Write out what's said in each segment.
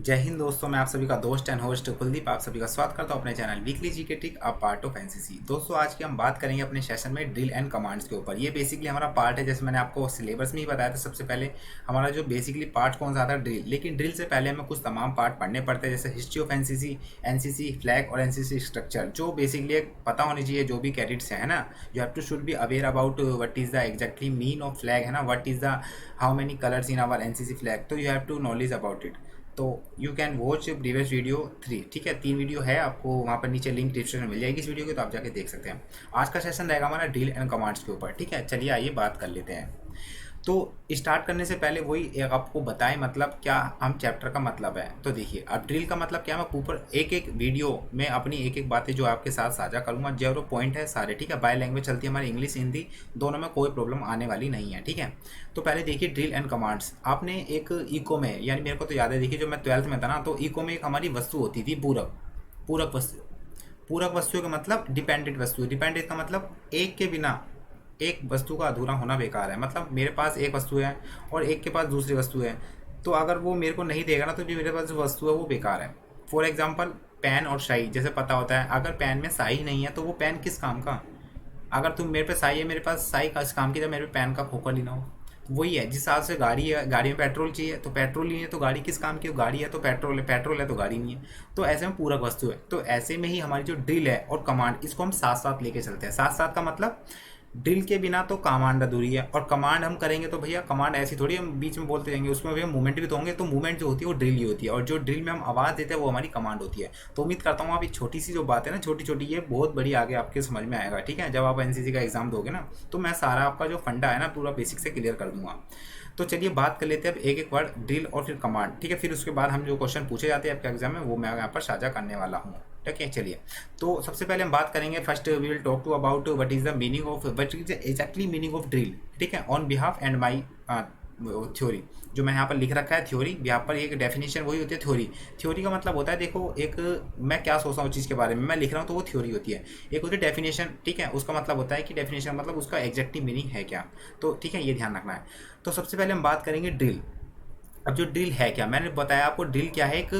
जय हिंद दोस्तों, मैं आप सभी का दोस्त एंड होस्ट कुलदीप आप सभी का स्वागत करता हूं अपने channel weekly GK tick a part of NCC. दोस्तों आज की हम बात करेंगे अपने सेशन में ड्रिल एंड कमांड्स के ऊपर। ये बेसिकली हमारा पार्ट है, जैसे मैंने आपको सिलेबस में ही बताया था। सबसे पहले हमारा जो बेसिकली पार्ट कौन सा था, ड्रिल। लेकिन ड्रिल से पहले हमें कुछ तमाम पार्ट पढ़ने पड़ते हैं, जैसे history of NCC, NCC flag और एनसीसी स्ट्रक्चर, जो बेसिकली एक पता होनी चाहिए जो भी कैडेट्स है ना। You have to should be aware about what is the exactly mean of flag, है ना। What is the how many colours in our NCC flag, तो you have to knowledge about it. तो you can watch previous video 3, ठीक है। 3 video है, आपको वहाँ पर नीचे लिंक डिस्क्रिप्शन में मिल जाएगी इस वीडियो की, तो आप जाके देख सकते हैं। आज का सेशन रहेगा हमारा ड्रिल एंड कमांड्स के ऊपर, ठीक है। चलिए आइए बात कर लेते हैं। तो स्टार्ट करने से पहले वही एक आपको बताएं मतलब क्या हम चैप्टर का मतलब है। तो देखिए, अब ड्रिल का मतलब क्या, मैं ऊपर एक एक वीडियो में अपनी एक एक बातें जो आपके साथ साझा करूंगा, जो पॉइंट है सारे, ठीक है। बाय लैंग्वेज चलती है हमारी, इंग्लिश हिंदी दोनों में, कोई प्रॉब्लम आने वाली नहीं है, ठीक है। तो पहले देखिए ड्रिल एंड कमांड्स। आपने एक इको में, यानी मेरे को तो याद है, देखिए जो मैं 12th में था ना, तो इको में एक हमारी वस्तु होती थी पूरक। पूरक वस्तु, पूरक वस्तुओं का मतलब डिपेंडेंट वस्तु। डिपेंडेंट का मतलब एक के बिना एक वस्तु का अधूरा होना बेकार है। मतलब मेरे पास एक वस्तु है और एक के पास दूसरी वस्तु है, तो अगर वो मेरे को नहीं देगा ना, तो जो मेरे पास जो वस्तु है वो बेकार है। फॉर एग्जाम्पल पेन और स्याही, जैसे पता होता है अगर पेन में स्याही नहीं है तो वो पेन किस काम का। अगर तुम मेरे पे स्याही है, मेरे पास स्याही का इस काम की, जब मेरे पे पेन का खोखा लेना हो। वही है, जिस हिसाब से गाड़ी है, गाड़ी में पेट्रोल चाहिए तो पेट्रोल नहीं है तो गाड़ी किस काम की, गाड़ी है तो पेट्रोल है, पेट्रोल है तो गाड़ी नहीं है। तो ऐसे में पूरक वस्तु है। तो ऐसे में ही हमारी जो ड्रिल है और कमांड, इसको हम साथ साथ लेके चलते हैं। साथ साथ का मतलब ड्रिल के बिना तो कमांड अधूरी है, और कमांड हम करेंगे तो भैया कमांड ऐसी थोड़ी हम बीच में बोलते जाएंगे, उसमें भैया मूवमेंट भी तो होंगे। तो मूवमेंट जो होती है वो ड्रिल ही होती है, और जो ड्रिल में हम आवाज़ देते हैं वो हमारी कमांड होती है। तो उम्मीद करता हूँ आप ये छोटी सी जो बात है ना, छोटी छोटी, ये बहुत बड़ी आगे आपके समझ में आएगा, ठीक है। जब आप एनसीसी का एग्जाम दोगे ना, तो मैं सारा आपका जो फंडा है ना पूरा बेसिक से क्लियर कर दूंगा। तो चलिए बात कर लेते हैं अब एक एक वर्ड, ड्रिल और फिर कमांड, ठीक है। फिर उसके बाद हम जो क्वेश्चन पूछे जाते हैं आपके एग्जाम में वो मैं यहाँ पर साझा करने वाला हूँ, ठीक है। चलिए, तो सबसे पहले हम बात करेंगे, first we will talk to about what is the meaning of, what is exactly meaning of drill, ठीक है, on behalf and my theory. जो मैं यहाँ पर लिख रखा है थ्योरी, यहाँ पर एक डेफिनेशन वही होती है थ्योरी। थ्योरी का मतलब होता है, देखो एक मैं क्या सोचता हूँ उस चीज़ के बारे में मैं लिख रहा हूँ, तो वो थ्योरी होती है। एक होती है डेफिनेशन, ठीक है, उसका मतलब होता है कि डेफिनेशन मतलब उसका एग्जैक्टली मीनिंग है क्या। तो ठीक है, ये ध्यान रखना है। तो सबसे पहले हम बात करेंगे ड्रिल। अब जो ड्रिल है क्या, मैंने बताया आपको ड्रिल क्या है, एक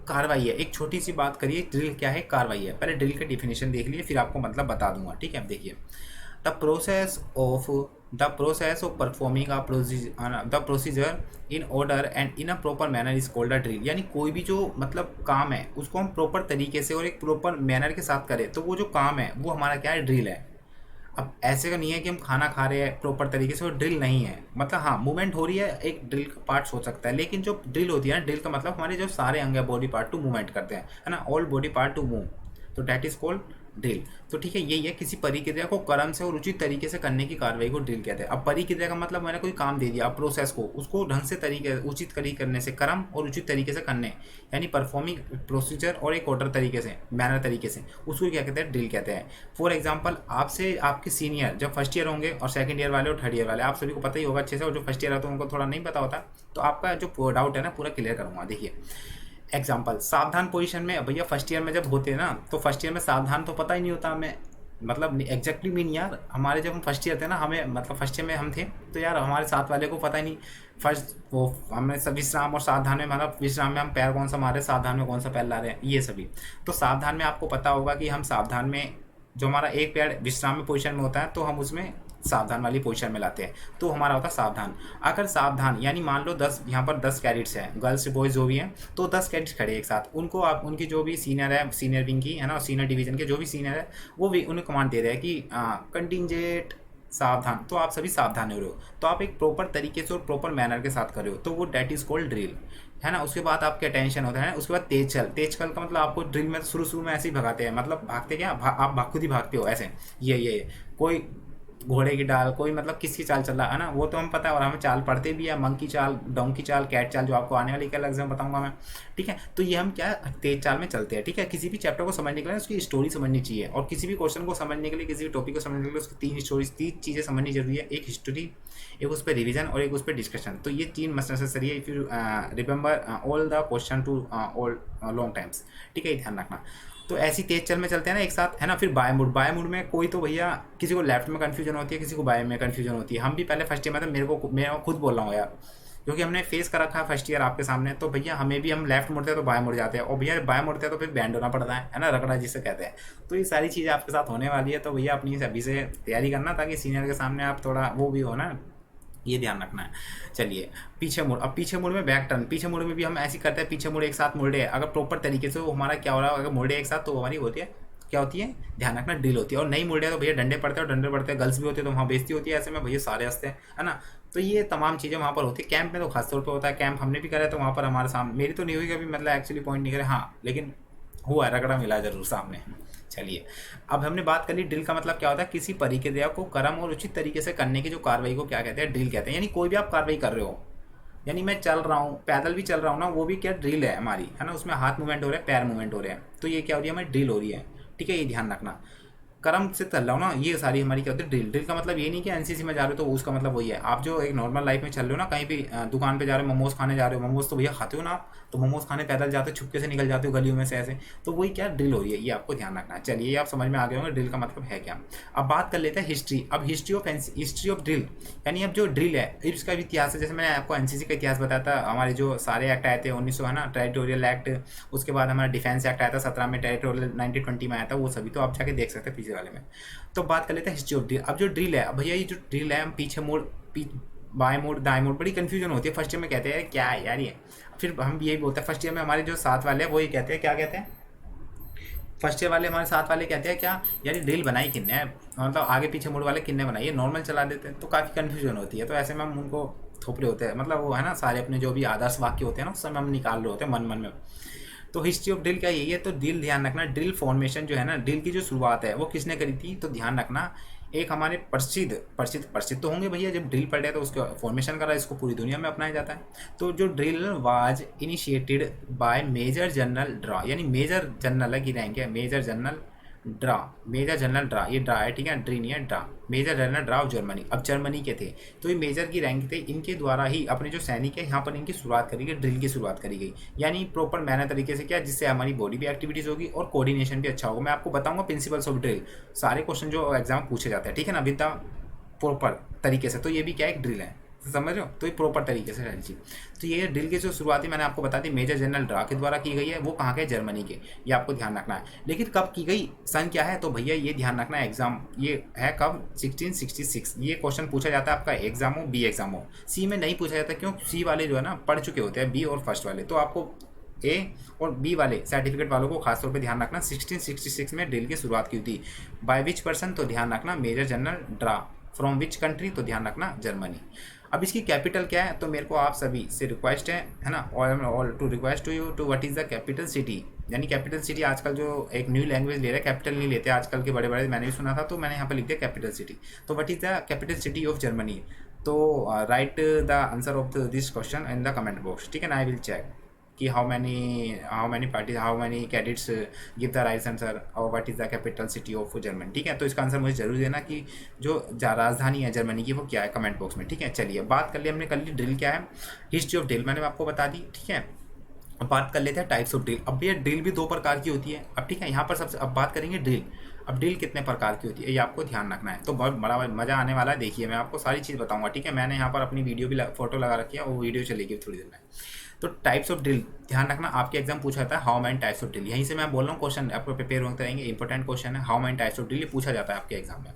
कार्रवाई है। एक छोटी सी बात करिए, ड्रिल क्या है, कार्रवाई है। पहले ड्रिल का डिफिनेशन देख लिए, फिर आपको मतलब बता दूंगा, ठीक है। अब देखिए, the process of performing the procedure in order and in a proper manner is called a drill. यानी कोई भी जो मतलब काम है उसको हम प्रॉपर तरीके से और एक प्रॉपर मैनर के साथ करें, तो वो जो काम है वो हमारा क्या है, ड्रिल है। अब ऐसे का नहीं है कि हम खाना खा रहे हैं प्रॉपर तरीके से, वो ड्रिल नहीं है। मतलब हाँ, मूवमेंट हो रही है, एक ड्रिल का पार्ट हो सकता है, लेकिन जो ड्रिल होती है ना, ड्रिल का मतलब हमारे जो सारे अंग है बॉडी पार्ट टू मूवमेंट करते हैं, है ना, all body part two move, तो डैट इज कॉल्ड ड्रिल। तो ठीक है, यही है, किसी परिक्रिया को क्रम से और उचित तरीके से करने की कार्रवाई को ड्रिल कहते हैं। अब परिक्रिया का मतलब मैंने कोई काम दे दिया, अब प्रोसेस को उसको ढंग से तरीके उचित तरीके करने से, क्रम और उचित तरीके से करने, यानी परफॉर्मिंग प्रोसीजर और एक ऑर्डर तरीके से, मैनर तरीके से, उसको क्या कहते हैं, ड्रिल कहते हैं। फॉर एग्जाम्पल, आपसे आपके सीनियर जब फर्स्ट ईयर होंगे और सेकंड ईयर वाले और थर्ड ईयर वाले, आप सभी को पता ही होगा अच्छे से, और जो फर्स्ट ईयर आता है उनको थोड़ा नहीं पता होता, तो आपका जो डाउट है ना पूरा क्लियर करूँगा। देखिए एग्जाम्पल, सावधान पोजीशन में, भैया फर्स्ट ईयर में जब होते हैं ना, तो फर्स्ट ईयर में सावधान तो पता ही नहीं होता हमें, मतलब एग्जैक्टली मीन यार, हमारे जब हम फर्स्ट ईयर थे ना, हमें मतलब फर्स्ट ईयर में हम थे, तो यार हमारे साथ वाले को पता ही नहीं फर्स्ट वो हमें सब विश्राम और सावधान में, मतलब विश्राम में हम पैर कौन सा मारे, सावधान में कौन सा पैर ला रहे हैं, ये सभी। तो सावधान में आपको पता होगा कि हम सावधान में जो हमारा एक पैर विश्राम में पोजीशन में होता है, तो हम उसमें सावधान वाली पोजीशन में लाते हैं, तो हमारा होता है सावधान। अगर सावधान यानी मान लो 10, यहाँ पर 10 कैडेट्स हैं, गर्ल्स बॉयज़ जो भी हैं, तो 10 कैडेट्स खड़े एक साथ, उनको आप उनकी जो भी सीनियर है, सीनियर विंग की, है ना, सीनियर डिवीजन के जो भी सीनियर है, वो भी उन्हें कमांड दे रहे हैं कि कंटिंजेंट सावधान, तो आप सभी सावधान हो रहे हो, तो आप एक प्रॉपर तरीके से और प्रॉपर मैनर के साथ कर रहे हो, तो वो डेट इज कॉल्ड ड्रिल, है ना। उसके बाद आपके अटेंशन होता है, उसके बाद तेज चल। तेज चल का मतलब आपको ड्रिल में शुरू में ऐसे ही भगाते हैं, मतलब भागते क्या, आप खुद ही भागते हो ऐसे, ये कोई घोड़े की डाल, कोई मतलब किसकी चाल चल रहा है ना, वो तो हम पता है, और हमें चाल पढ़ते भी है, मंकी चाल, डोंकी चाल, कैट चाल, जो आपको आने वाली कल एग्जाम बताऊंगा मैं, ठीक है। तो ये हम क्या तेज चाल में चलते हैं, ठीक है। किसी भी चैप्टर को समझने के लिए उसकी स्टोरी समझनी चाहिए, और किसी भी क्वेश्चन को समझने के लिए, किसी भी टॉपिक को समझने के लिए उसकी 3 स्टोरी, 3 चीज़ें समझनी जरूरी है। एक हिस्ट्री, एक उस पर रिविजन, और एक उस पर डिस्कशन। तो ये 3 मस्ट नेसेसरी है, if you remember all the question to all long times, ठीक है, ये ध्यान रखना। तो ऐसी तेज चल में चलते हैं ना एक साथ, है ना। फिर बाय मुड़, बाय मुड़ में कोई तो भैया किसी को लेफ्ट में कन्फ्यूजन होती है, किसी को बाय में कन्फ्यूजन होती है। हम भी पहले फर्स्ट ईयर में था, मैं खुद बोल रहा हूँ यार, क्योंकि हमने फेस कर रखा है फर्स्ट ईयर आपके सामने, तो भैया हमें भी हम लेफ्ट मुड़ते हैं तो बाएं मुड़ जाते हैं, और भैया बाएं मुड़ते हैं तो फिर बैंड होना पड़ता है ना, रगड़ा जिसे कहते हैं। तो ये सारी चीज़ें आपके साथ होने वाली है, तो भैया अपनी अभी से तैयारी करना, ताकि सीनियर के सामने आप थोड़ा वो भी हो ना, ये ध्यान रखना है। चलिए, पीछे मुड़। अब पीछे मुड़ में बैक टर्न, पीछे मुड़ में भी हम ऐसे करते हैं, पीछे मुड़ एक साथ मुड़ रहे हैं, अगर प्रॉपर तरीके से वो हमारा क्या हो रहा है, अगर मुड़ रहे एक साथ तो हमारी होती है क्या होती है, ध्यान रखना, ड्रिल होती है। और नहीं मुड़ रहे तो भैया डंडे पड़ते हैं, और डंडे पड़ते हैं गर्ल्स भी होती है, तो वहाँ बेइज्जती होती है, ऐसे में भैया सारे हंसते हैं, है ना। तो ये तमाम चीज़ें वहाँ पर होती है। कैंप में तो खासतौर पर होता है, कैंप हमने भी करा है, तो वहाँ पर हमारे सामने, मेरी तो नहीं हुई कभी, मतलब एक्चुअली पॉइंट नहीं करे, हाँ लेकिन हुआ है, रगड़ा मिला जरूर सामने। चलिए, अब हमने बात करी ड्रिल का मतलब क्या होता है, किसी प्रक्रिया को क्रम और उचित तरीके से करने की जो कार्रवाई को क्या कहते हैं, ड्रिल कहते हैं। यानी कोई भी आप कार्रवाई कर रहे हो, यानी मैं चल रहा हूँ, पैदल भी चल रहा हूँ ना, वो भी क्या ड्रिल है हमारी, है ना, उसमें हाथ मूवमेंट हो रहे हैं, पैर मूवमेंट हो रहे हैं, तो ये क्या हो रही है, हमारी ड्रिल हो रही है। ठीक है, ये ध्यान रखना, क्रम से चल रहा हूँ ना, ये सारी हमारी क्या होती है, ड्रिल। ड्रिल का मतलब ये नहीं कि एनसीसी में जा रहे हो तो उसका मतलब वही है। आप जो एक नॉर्मल लाइफ में चल रहे हो ना, कहीं भी दुकान पे जा रहे हो, मोमोज खाने जा रहे हो, मोमोज तो भैया खाते हो ना आप, तो मोमोज खाने पैदल जाते हो, छुपके से निकल जाते हो गलियों में से ऐसे, तो वही क्या ड्रिल हो रही है, ये आपको ध्यान रखना है। चलिए, ये आप समझ में आ गए होंगे ड्रिल का मतलब है क्या। अब बात कर लेते हैं हिस्ट्री। अब हिस्ट्री ऑफ ड्रिल, यानी अब जो ड्रिल है इसका भी इतिहास है। जैसे मैंने आपको एनसीसी का इतिहास बताया था, हमारे जो सारे एक्ट आए थे 1900, है ना, टेरिटोरियल एक्ट, उसके बाद हमारा डिफेंस एक्ट आया था 17 में, टेरिटोरियल 1920 में आया था, वो सभी तो आप जाके देख सकते हैं पीछे वाले में। तो बात कर लेते हैं हिस्ट्री ऑफ ड्रिल। अब जो ड्रिल है, अब भैया ये जो ड्रिल है, हम पीछे मोड़, बाएं मोड़, दाएं मोड़, बड़ी कंफ्यूजन होती है फर्स्ट ईयर में, कहते हैं क्या है यार ये, फिर हम यही बोलते हैं फर्स्ट ईयर में, हमारे जो साथ वाले हैं वो ये कहते हैं, क्या कहते हैं, फर्स्ट ईयर वाले हमारे साथ वाले कहते हैं क्या यार, ये ड्रिल बनाई किन्ने है, मतलब आगे पीछे मुड़ वाले किन्ने बनाई है, नॉर्मल चला देते हैं, तो काफ़ी कन्फ्यूजन होती है। तो ऐसे में हम उनको थोप रहे होते हैं, मतलब वो है ना, सारे अपने जो भी आदर्श वाक्य होते हैं ना, उस समय हम निकाल रहे होते हैं मन मन में। तो हिस्ट्री ऑफ ड्रिल क्या यही है। तो ड्रिल, ध्यान रखना, ड्रिल फॉर्मेशन जो है ना, ड्रिल की जो शुरुआत है वो किसने करी थी, तो ध्यान रखना, एक हमारे प्रसिद्ध तो होंगे भैया, जब ड्रिल पढ़े तो उसका फॉर्मेशन करा, इसको पूरी दुनिया में अपनाया जाता है। तो जो drill was initiated by major general Draw, यानी मेजर जनरल की रैंक है, major general Draw, major general Draw, ये ड्रा है, ठीक है, ड्री नहीं है, Draw, major general Draw of Germany. अब जर्मनी के थे, तो ये मेजर की रैंक थे, इनके द्वारा ही अपने जो सैनिक है यहाँ पर इनकी शुरुआत करी गई, ड्रिल की शुरुआत करी गई, यानी प्रॉपर मैनर तरीके से, क्या, जिससे हमारी बॉडी भी एक्टिविटीज़ होगी और कोऑर्डिनेशन भी अच्छा होगा। मैं आपको बताऊंगा प्रिंसिपल्स ऑफ ड्रिल, सारे क्वेश्चन जो एग्जाम पूछे जाते हैं, ठीक है ना, विद द प्रॉपर तरीके से। तो ये भी क्या एक ड्रिल है, समझ रहे हो, तो ये प्रॉपर तरीके से सारी चीज। तो ये ड्रिल की जो शुरुआती मैंने आपको बता दी मेजर जनरल ड्रा के द्वारा की गई है, वो कहाँ के, जर्मनी के, ये आपको ध्यान रखना है। लेकिन कब की गई, सन क्या है, तो भैया ये ध्यान रखना है, एग्जाम ये है कब, 1666। ये क्वेश्चन पूछा जाता है आपका, एग्जाम हो, बी एग्जाम हो, सी में नहीं पूछा जाता, क्यों, सी वाले जो है ना पढ़ चुके होते हैं, बी और फर्स्ट वाले, तो आपको ए और बी वाले सर्टिफिकेट वालों को खासतौर पे ध्यान रखना, 1666 में ड्रिल की शुरुआत की थी। बाय विच पर्सन, तो ध्यान रखना, major general Draw. From which country, तो ध्यान रखना जर्मनी। अब इसकी कैपिटल क्या है, तो मेरे को आप सभी से रिक्वेस्ट है ना, all to request to you to what is the capital city. यानी कैपिटल सिटी आजकल जो एक न्यू लैंग्वेज ले रहा है, कैपिटल नहीं लेते आजकल के बड़े बड़े, मैंने भी सुना था, तो मैंने यहाँ पर लिख दिया कैपिटल सिटी। तो what is the capital city of Germany, तो write the answer of this question in the comment box, ठीक है ना। आई विल चेक कि how many cadets give the right answer और what is the capital city of Germany, ठीक है। तो इसका आंसर मुझे जरूर देना कि जो राजधानी है जर्मनी की वो क्या है, कमेंट बॉक्स में, ठीक है। चलिए, बात कर ली हमने, कर ली ड्रिल क्या है, हिस्ट्री ऑफ ड्रिल मैंने आपको बता दी, ठीक है। अब बात कर लेते हैं टाइप्स ऑफ ड्रिल। अब ये ड्रिल भी दो प्रकार की होती है, अब ठीक है, यहाँ पर सबसे अब बात करेंगे ड्रिल। अब ड्रिल कितने प्रकार की होती है ये आपको ध्यान रखना है, तो बहुत बड़ा मज़ा आने वाला है। देखिए, मैं आपको सारी चीज़ बताऊंगा, ठीक है। मैंने यहाँ पर अपनी वीडियो भी फोटो लगा रखी है, वो वीडियो चलेगी थोड़ी देर में। तो टाइप्स ऑफ ड्रिल ध्यान रखना, आपके एग्जाम पूछा जाता है how many types of drill, यहीं से मैं बोल रहा हूँ, क्वेश्चन आपको प्रिपेयर होते रहेंगे, इंपॉर्टेंट क्वेश्चन है, how many types of drill, ये पूछा जाता है आपके एग्जाम में।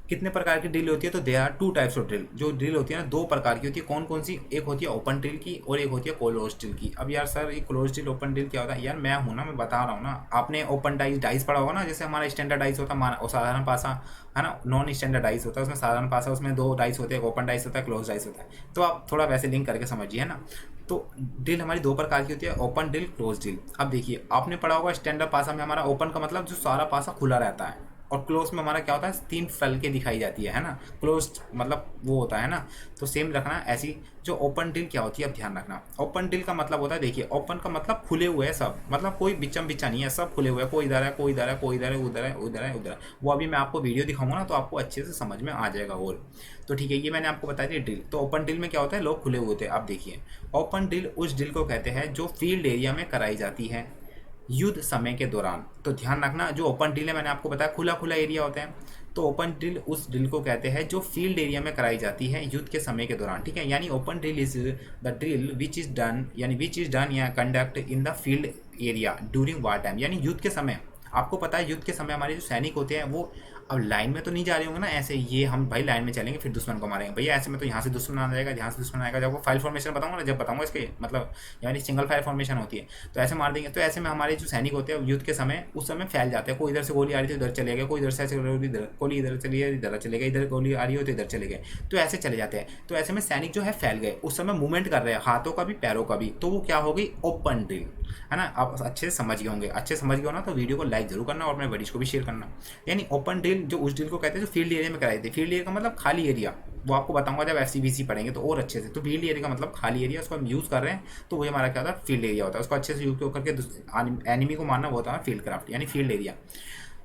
कितने प्रकार की ड्रिल होती है, तो there are 2 types of drill. जो ड्रिल होती है ना, 2 प्रकार की होती है, कौन कौन सी, एक होती है ओपन ड्रिल की और एक होती है क्लोज ड्रिल की। अब यार सर, ये क्लोज ड्रिल ओपन ड्रिल क्या होता है, यार मैं हूँ ना, मैं बता रहा हूँ ना, आपने ओपन डाइस पढ़ा होगा ना, जैसे हमारा स्टैंडर्ड डाइस होता है और साधारण पासा, है ना, नॉन स्टैंडर्ड डाइस होता है, उसमें साधारण पासा, उसमें 2 डाइस होते हैं, ओपन डाइस होता है, क्लोज डाइस होता है। तो आप थोड़ा वैसे लिंक करके समझिए, है ना। तो ड्रिल हमारी 2 प्रकार की होती है, ओपन ड्रिल, क्लोज ड्रिल। अब देखिए, आपने पढ़ा होगा स्टैंडर्ड पासा में हमारा ओपन का मतलब जो सारा पासा खुला रहता है, और क्लोज में हमारा क्या होता है, 3 फलके दिखाई जाती है ना, क्लोज मतलब वो होता है ना। तो सेम रखना ऐसी। जो ओपन ड्रिल क्या होती है, अब ध्यान रखना, ओपन ड्रिल का मतलब होता है, देखिए ओपन का मतलब खुले हुए है सब, मतलब कोई बिचम बिचा नहीं है, सब खुले हुए है, कोई इधर है, कोई इधर है, कोई इधर है, उधर है, उधर है, उधर है। वो अभी मैं आपको वीडियो दिखाऊंगा ना, तो आपको अच्छे से समझ में आ जाएगा। और तो ठीक है, ये मैंने आपको बताया ड्रिल। तो ओपन ड्रिल में क्या होता है, लोग खुले हुए होते हैं। आप देखिए, ओपन ड्रिल उस ड्रिल को कहते हैं जो फील्ड एरिया में कराई जाती है युद्ध समय के दौरान। तो ध्यान रखना, जो ओपन ड्रिल है मैंने आपको बताया खुला खुला एरिया होता है, तो ओपन ड्रिल उस ड्रिल को कहते हैं जो फील्ड एरिया में कराई जाती है युद्ध के समय के दौरान, ठीक है। यानी open drill is the drill which is done, यानी विच इज डन या conduct in the field area during war time, यानी युद्ध के समय। आपको पता है युद्ध के समय हमारे जो सैनिक होते हैं वो अब लाइन में तो नहीं जा रहे होंगे ना ऐसे, ये हम भाई लाइन में चलेंगे फिर दुश्मन को मारेंगे भैया, ऐसे में तो यहाँ से दुश्मन आ जाएगा, यहाँ से दुश्मन आएगा। जब वो फाइल फॉर्मेशन बताऊंगा ना, जब बताऊंगा इसके मतलब यानी सिंगल फाइल फॉर्मेशन होती है तो ऐसे मार देंगे। तो ऐसे में हमारे जो सैनिक होते हैं युद्ध के समय उस समय फैल जाते हैं, कोई इधर से गोली आ रही थी उधर चले गए, कोई इधर से ऐसे गोली इधर चली गई इधर चले गए, इधर गोली आ रही हो तो इधर चले गए, तो ऐसे चले जाते हैं। तो ऐसे में सैनिक जो है फैल गए, उस समय मूवमेंट कर रहे हैं हाथों का भी पैरों का भी, तो वो क्या हो गई ओपन ड्रिल, है ना। आप अच्छे से समझ गए होंगे, अच्छे समझ गए हो ना तो वीडियो को लाइक जरूर करना और अपने वीडियो को भी शेयर करना। यानी ओपन ड्रिल जो उस ड्रिल को कहते हैं जो फील्ड एरिया में कराई थी, फील्ड एरिया का मतलब खाली एरिया, वो आपको बताऊंगा जब एफसीबीसी पढ़ेंगे तो और अच्छे से। तो फील्ड एरिया का मतलब खाली एरिया, उसको हम यूज़ कर रहे हैं तो वही हमारा क्या होता है फील्ड एरिया होता है। उसको अच्छे से यूज करके एनिमी को मारना वो होता है फील्ड क्राफ्ट यानी फील्ड एरिया।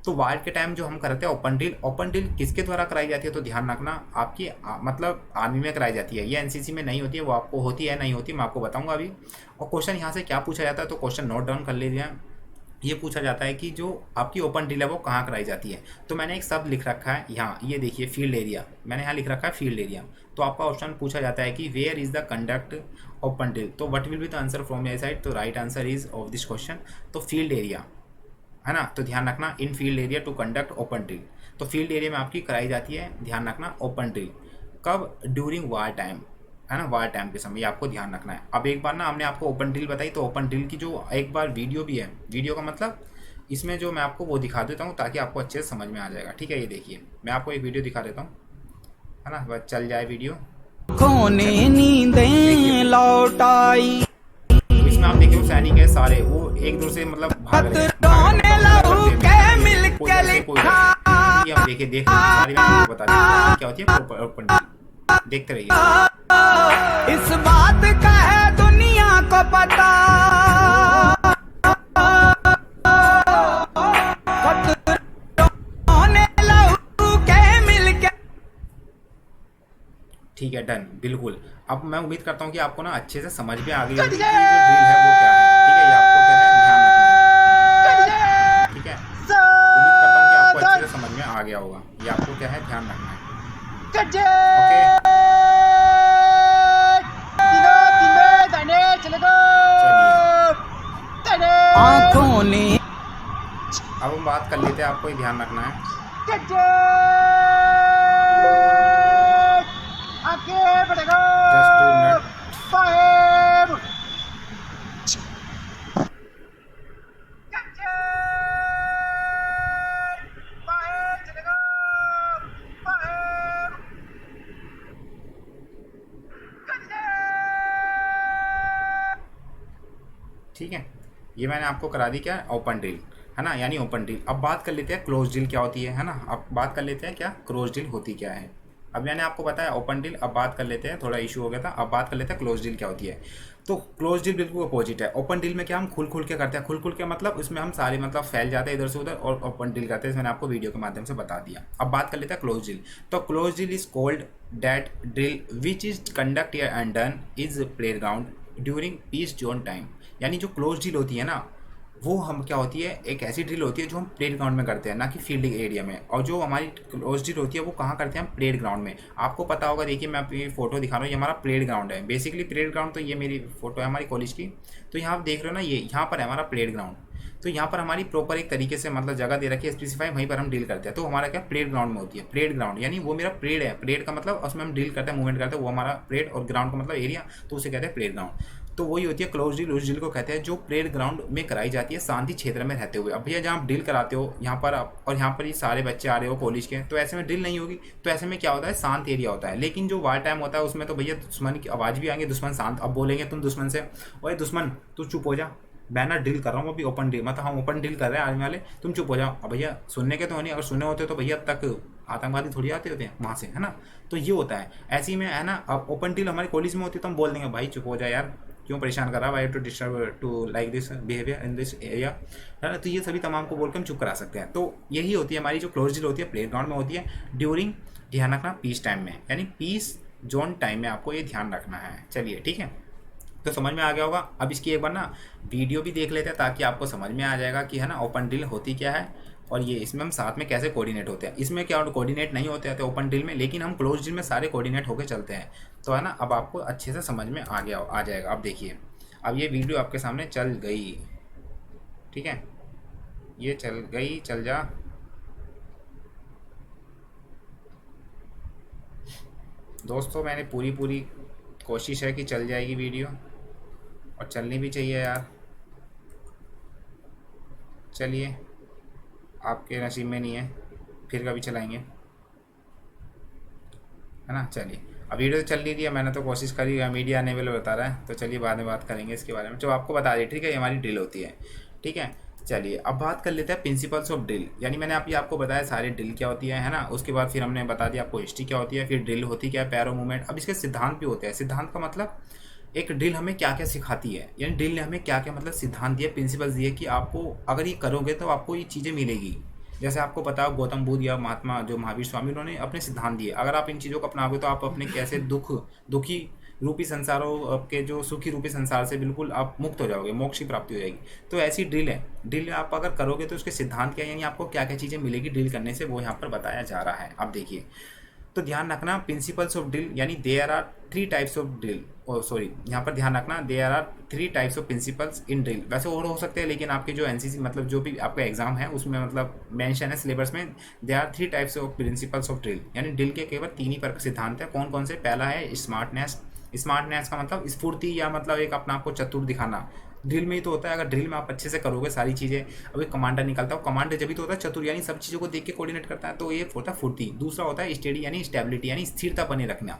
तो वार के टाइम जो हम करते हैं ओपन ड्रिल, ओपन ड्रिल किसके द्वारा कराई जाती है तो ध्यान रखना आपकी मतलब आर्मी में कराई जाती है, ये एनसीसी में नहीं होती है, वो आपको होती है नहीं होती मैं आपको बताऊंगा अभी। और क्वेश्चन यहाँ से क्या पूछा जाता है तो क्वेश्चन नोट डाउन कर लीजिए। ये पूछा जाता है कि जो आपकी ओपन ड्रिल है वो कहाँ कराई जाती है। तो मैंने एक शब्द लिख रखा है यहाँ, ये देखिए फील्ड एरिया, मैंने यहाँ लिख रखा है फील्ड एरिया। तो आपका ऑप्शन पूछा जाता है कि where is the conduct open drill, तो what will be the answer from your side. तो right answer is of this question तो फील्ड एरिया, है ना। तो ध्यान रखना in field area to conduct open drill, तो फील्ड एरिया में आपकी कराई जाती है, ध्यान रखना ओपन ड्रिल कब, ड्यूरिंग वार टाइम, है ना, वार टाइम के समय, आपको ध्यान रखना है। अब एक बार ना हमने आपको ओपन ड्रिल बताई तो ओपन ड्रिल की जो एक बार वीडियो भी है, वीडियो का मतलब इसमें जो मैं आपको वो दिखा देता हूँ ताकि आपको अच्छे से समझ में आ जाएगा, ठीक है। ये देखिए मैं आपको एक वीडियो दिखा देता हूँ, है ना, बस चल जाए वीडियो। खोने नींदें लौटाई, इसमें आप देखिए वो सैनिक है सारे, वो एक दूसरे से मतलब भाग रहे हैं, रोने लहू के मिल के लिखा। ये हम देखिए देख सारी मैं आपको बता दें क्या होती है ओपन ड्रिल, देखते रहिए। इस बात का है दुनिया को पता, ठीक है डन, बिल्कुल। अब मैं उम्मीद करता हूँ कि आपको ना अच्छे से समझ में आ गई होगी कि ये जो ड्रिल है वो क्या है, ठीक है। ये आपको क्या है ध्यान रखना है, ठीक है। उम्मीद करता हूँ कि आपको अच्छे से समझ में आ गया होगा, ये आपको क्या है ध्यान रखना है, ओके। आंखों ने अब हम बात कर लेते हैं, आपको ही ध्यान रखना है। Just 2 minute. ठीक है, ये मैंने आपको करा दी क्या ओपन ड्रिल, है ना, यानी ओपन ड्रिल। अब बात कर लेते हैं क्लोज ड्रिल क्या होती है ना। अब बात कर लेते हैं क्या क्लोज ड्रिल होती क्या है। अब मैंने आपको बताया ओपन ड्रिल, अब बात कर लेते हैं, थोड़ा इशू हो गया था, अब बात कर लेते हैं क्लोज ड्रिल क्या होती है। तो क्लोज ड्रिल बिल्कुल अपोजिट है। ओपन ड्रिल में क्या हम खुल के करते हैं, खुल के मतलब उसमें हम सारे मतलब फैल जाते हैं इधर से उधर, और ओपन ड्रिल करते हैं, मैंने आपको वीडियो के माध्यम से बता दिया। अब बात कर लेते हैं क्लोज ड्रिल। तो close drill is called that drill which is conduct and done is playground during peace zone time. यानी जो क्लोज ड्रिल होती है ना वो हम क्या होती है, एक ऐसी ड्रिल होती है जो हम प्लेड ग्राउंड में करते हैं ना कि फील्ड एरिया में। और जो हमारी क्लोज ड्रिल होती है वो कहाँ करते हैं हम प्लेड ग्राउंड में। आपको पता होगा, देखिए मैं आपको ये फोटो दिखा रहा हूँ, ये हमारा प्लेड ग्राउंड है बेसिकली। प्लेड ग्राउंड तो ये मेरी फोटो है हमारी कॉलेज की, तो यहाँ आप देख रहे हो ना, ये यहाँ पर है हमारा प्लेड ग्राउंड। तो यहाँ पर हमारी प्रॉपर एक तरीके से मतलब जगह दे रखी है स्पेसिफाई, वहीं पर हम डील करते हैं। तो हमारा क्या प्लेड ग्राउंड में होती है, प्लेड ग्राउंड यानी वो मेरा प्लेड है, प्लेड का मतलब उसमें हम डील करते हैं मूवमेंट करते हैं, वो हमारा प्लेड, और ग्राउंड का मतलब एरिया, तो उसे कहते हैं प्लेड ग्राउंड। तो वही होती है क्लोज डील। उस डील को कहते हैं जो प्लेड ग्राउंड में कराई जाती है शांति क्षेत्र में रहते हुए। अब भैया जहाँ आप डील कराते हो यहाँ पर और यहाँ पर ये सारे बच्चे आ रहे हो कॉलेज के, तो ऐसे में ड्रिल नहीं होगी। तो ऐसे में क्या होता है शांत एरिया होता है। लेकिन जो वार टाइम होता है उसमें तो भैया दुश्मन की आवाज़ भी आएंगे, दुश्मन शांत। अब बोलेंगे तुम दुश्मन से, ओए दुश्मन तू चुप हो जा, मैं ना डील कर रहा हूँ अभी ओपन डील, मतलब हम ओपन डील कर रहे हैं आर्मी वाले, तुम चुप हो जाओ। अब भैया सुनने के तो नहीं, अगर सुने होते तो भैया अब तक आतंकवादी थोड़ी आते होते हैं वहाँ से, है ना। तो ये होता है ऐसे ही में, है ना। अब ओपन डील हमारे कॉलेज में होती है तो हम बोल देंगे भाई चुप हो जाए यार, क्यों परेशान कर रहा है, why to disturb to like this behaviour in this area, है ना। तो ये सभी तमाम को बोल के हम चुप करा सकते हैं। तो यही होती है हमारी जो क्लोज डील होती है, प्ले ग्राउंड में होती है ड्यूरिंग, ध्यान रखना, पीस टाइम में, यानी पीस जोन टाइम में आपको ये ध्यान रखना है। चलिए ठीक है, तो समझ में आ गया होगा। अब इसकी एक बार ना वीडियो भी देख लेते हैं ताकि आपको समझ में आ जाएगा कि, है ना, ओपन डील होती क्या है। और ये इसमें हम साथ में कैसे कोऑर्डिनेट होते हैं। इसमें क्या कोऑर्डिनेट नहीं होते हैं ओपन ड्रिल में, लेकिन हम क्लोज ड्रिल में सारे कोऑर्डिनेट होकर चलते हैं। तो है ना, अब आपको अच्छे से समझ में आ जाएगा। अब देखिए, अब ये वीडियो आपके सामने चल गई, ठीक है, ये चल गई, चल जा। दोस्तों मैंने पूरी कोशिश है कि चल जाएगी वीडियो, और चलनी भी चाहिए यार। चलिए, आपके नसीब में नहीं है, फिर कभी चलाएंगे, है ना। चलिए, अब वीडियो तो चल नहीं रही है, मैंने तो कोशिश करी है, मीडिया अनेबल बता रहा है, तो चलिए बाद में बात करेंगे इसके बारे में, जो आपको बता दी, ठीक है, ये हमारी ड्रिल होती है, ठीक है। चलिए अब बात कर लेते हैं प्रिंसिपल्स ऑफ ड्रिल, यानी मैंने आपको बताया सारी ड्रिल क्या होती है ना। उसके बाद फिर हमने बता दिया आपको हिस्ट्री क्या होती है, फिर ड्रिल होती क्या है, पैरो मूवमेंट। अब इसके सिद्धांत भी होते हैं। सिद्धांत का मतलब एक ड्रिल हमें क्या क्या सिखाती है, यानी ड्रिल ने हमें क्या क्या मतलब सिद्धांत दिए, प्रिंसिपल्स दिए कि आपको अगर ये करोगे तो आपको ये चीज़ें मिलेगी। जैसे आपको पता हो गौतम बुद्ध या महात्मा जो महावीर स्वामी, उन्होंने अपने सिद्धांत दिए। अगर आप इन चीज़ों को अपनाओगे तो आप अपने कैसे दुखी रूपी संसारों आपके जो सुखी रूपी संसार से बिल्कुल आप मुक्त हो जाओगे, मोक्ष की प्राप्ति हो जाएगी। तो ऐसी ड्रिल है। ड्रिल आप अगर करोगे तो उसके सिद्धांत क्या है, यानी आपको क्या क्या चीज़ें मिलेगी ड्रिल करने से, वो यहाँ पर बताया जा रहा है। अब देखिए, तो ध्यान रखना प्रिंसिपल्स ऑफ ड्रिल, यानी there are 3 types of drill, यहाँ पर ध्यान रखना there are 3 types of principles in drill. वैसे और हो सकते हैं, लेकिन आपके जो एनसीसी मतलब जो भी आपका एग्जाम है उसमें मतलब मेंशन है सिलेबस में, there are 3 types of principles of drill, यानी ड्रिल के केवल 3 ही सिद्धांत है। कौन कौन से? पहला है स्मार्टनेस। स्मार्टनेस का मतलब स्फूर्ति, या मतलब एक अपना आपको चतुर दिखाना। ड्रिल में ही तो होता है, अगर ड्रिल में आप अच्छे से करोगे सारी चीज़ें। अभी कमांडर निकलता है, कमांडर जब भी तो होता है चतुर, यानी सब चीज़ों को देख के कोऑर्डिनेट करता है, तो ये होता है फुर्ती। दूसरा होता है स्टेडी, यानी स्टेबिलिटी, यानी स्थिरता बने रखना,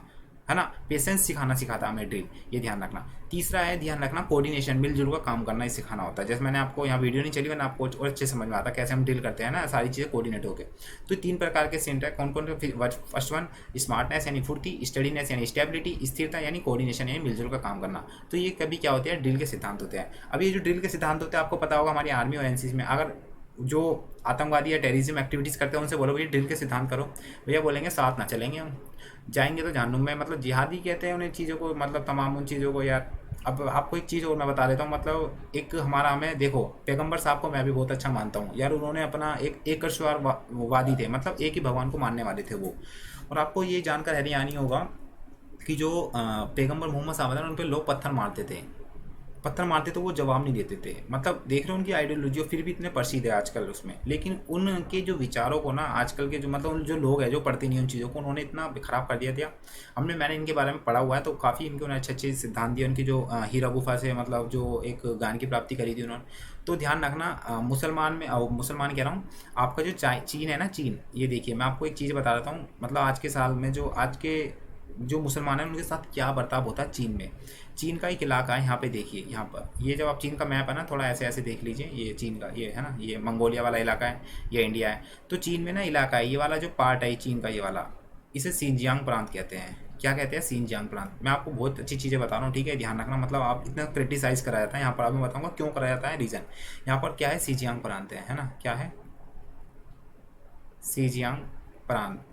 है ना। पेशेंस सिखाता है हमें ड्रिल, ये ध्यान रखना। तीसरा है ध्यान रखना कोऑर्डिनेशन, मिलजुल का काम करना ही सिखाना होता है। जैसे मैंने आपको यहाँ वीडियो नहीं चली, मैंने आपको और अच्छे समझ में आता कैसे हम ड्रिल करते हैं ना, सारी चीज़ें कोऑर्डिनेट होकर। तो 3 प्रकार के सेंटर है, कौन कौन? फर्स्ट वन स्मार्टनेस यानी फुर्ती, स्टडीनेस यानी स्टेबिलिटी, स्थिरता यानी कोऑर्डिनेशन यानी मिलजुल का काम करना। तो ये कभी क्या होते हैं, ड्रिल के सिद्धांत होते हैं। अब ये जो ड्रिल के सिद्धांत होते हैं, आपको पता होगा हमारी आर्मी और एनसीसी में, अगर जो आतंकवादी या टेररिज्म एक्टिविटीज़ करते हैं उनसे बोलो भैया ड्रिल के सिद्धांत करो, भैया बोलेंगे साथ ना चलेंगे हम, जाएंगे तो जहन्नुम में। मतलब जिहादी कहते हैं उन चीज़ों को, मतलब तमाम उन चीज़ों को यार। अब आपको एक चीज़ और मैं बता देता हूँ, मतलब एक हमारा हमें देखो, पैगंबर साहब को मैं भी बहुत अच्छा मानता हूँ यार। उन्होंने अपना एक वादी थे, मतलब एक ही भगवान को मानने वाले थे वो। और आपको ये जानकर हैरानी होगा कि जो पैगंबर मोहम्मद साहब थे उन पर लोग पत्थर मारते तो वो जवाब नहीं देते थे। मतलब देख रहे हो उनकी आइडियोलॉजी, और फिर भी इतने प्रसिद्ध है आजकल उसमें। लेकिन उनके जो विचारों को ना आजकल के जो मतलब जो लोग हैं जो पढ़ते नहीं उन चीज़ों को, उन्होंने इतना ख़राब कर दिया था। मैंने इनके बारे में पढ़ा हुआ है, तो काफ़ी इनके उन्होंने अच्छे सिद्धांत दिए। उनकी जो हीरा गुफा से मतलब जो एक ज्ञान की प्राप्ति करी थी उन्होंने। तो ध्यान रखना मुसलमान कह रहा हूँ, आपका जो चीन है ना, चीन, ये देखिए मैं आपको एक चीज़ बता देता हूँ। मतलब आज के साल में जो मुसलमान हैं उनके साथ क्या बर्ताव होता है चीन में। चीन का एक इलाका है, यहाँ पे देखिए, यहाँ पर ये जब आप चीन का मैप है ना, थोड़ा ऐसे ऐसे देख लीजिए, ये चीन का ये है ना, ये मंगोलिया वाला इलाका है, ये इंडिया है। तो चीन में ना इलाका है, ये वाला जो पार्ट है चीन का, ये वाला, इसे सिंजियांग प्रांत कहते हैं। क्या कहते हैं? सिंजियांग प्रांत। मैं आपको बहुत अच्छी चीज़ें बता रहा हूँ, ठीक है, ध्यान रखना। मतलब आप इतना क्रिटिसाइज़ कराया जाता है यहाँ पर, आप मैं बताऊँगा क्यों कराया जाता है, रीज़न। यहाँ पर क्या है, सिंजियांग प्रांत है ना, क्या है, सिंजियांग प्रांत।